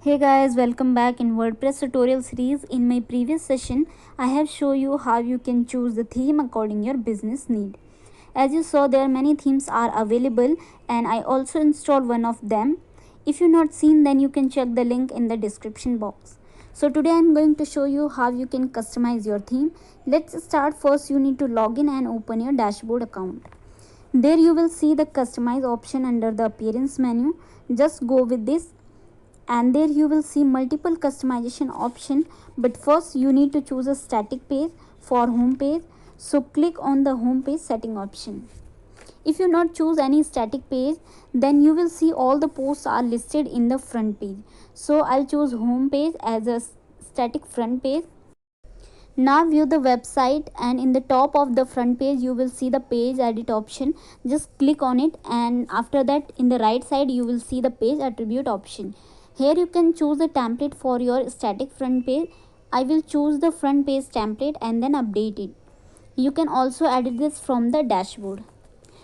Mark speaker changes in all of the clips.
Speaker 1: Hey guys, welcome back in WordPress tutorial series. In my previous session, I have shown you how you can choose the theme according your business need. As you saw, there many themes are available and I also installed one of them. If you not seen, then you can check the link in the description box. So today I am going to show you how you can customize your theme. Let's start. First, you need to log in and open your dashboard account. There you will see the customize option under the appearance menu. Just go with this and there you will see multiple customization option, but first you need to choose a static page for home page. So click on the home page setting option. If you not choose any static page, then you will see all the posts are listed in the front page. So I'll choose home page as a static front page. Now view the website, and in the top of the front page you will see the page edit option. Just click on it, and after that in the right side you will see the page attribute option. Here you can choose the template for your static front page. I will choose the front page template and then update it. You can also edit this from the dashboard.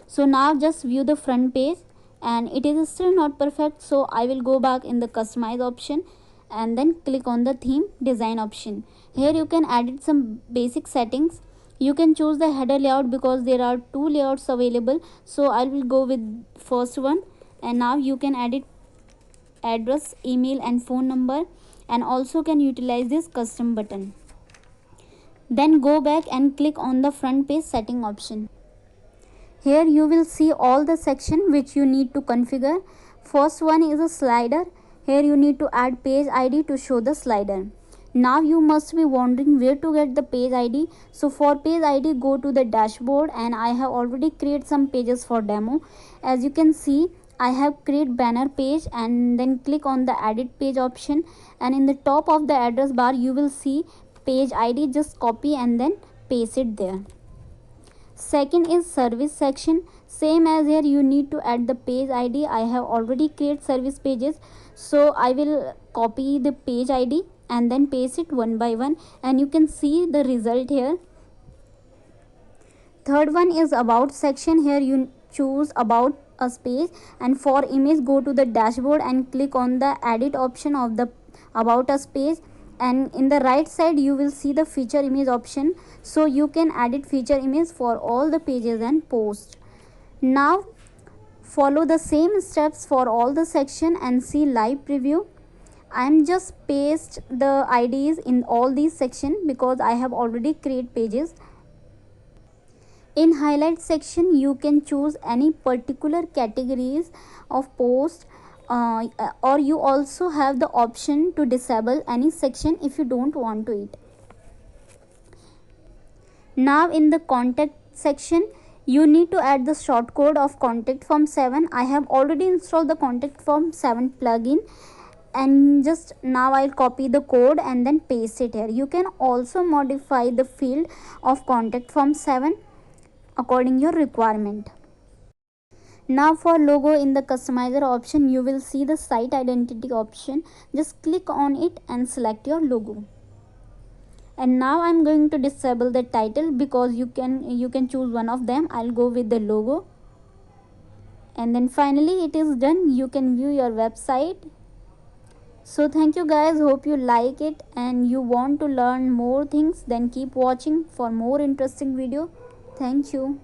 Speaker 1: So now just view the front page, and it is still not perfect, so I will go back in the customize option and then click on the theme design option. Here you can edit some basic settings. You can choose the header layout because there are two layouts available, so I will go with first one. And now you can edit address, email and phone number, and also can utilize this custom button. Then go back and click on the front page setting option. Here you will see all the section which you need to configure. First one is a slider. Here you need to add page ID to show the slider. Now you must be wondering where to get the page ID. So for page ID, go to the dashboard, and I have already created some pages for demo. As you can see, I have created banner page, and then click on the edit page option, and in the top of the address bar you will see page ID. Just copy and then paste it there. Second is service section. Same as here, you need to add the page ID. I have already created service pages, so I will copy the page ID and then paste it one by one, and you can see the result here. Third one is about section. Here you choose about us page, and for image go to the dashboard and click on the edit option of the about us page, and in the right side you will see the feature image option, so you can edit feature image for all the pages and posts. Now follow the same steps for all the section and see live preview. I am just paste the IDs in all these section because I have already create pages. In highlight section you can choose any particular categories of post, or you also have the option to disable any section if you don't want to it. Now in the contact section you need to add the shortcode of contact form 7. I have already installed the contact form 7 plugin, and just now I'll copy the code and then paste it here. You can also modify the field of contact form 7 according your requirement. Now for logo, in the customizer option you will see the site identity option. Just click on it and select your logo. And now I'm going to disable the title because you can choose one of them. I'll go with the logo, and then finally it is done. You can view your website. So thank you guys, hope you like it and you want to learn more things, then keep watching for more interesting video. Thank you.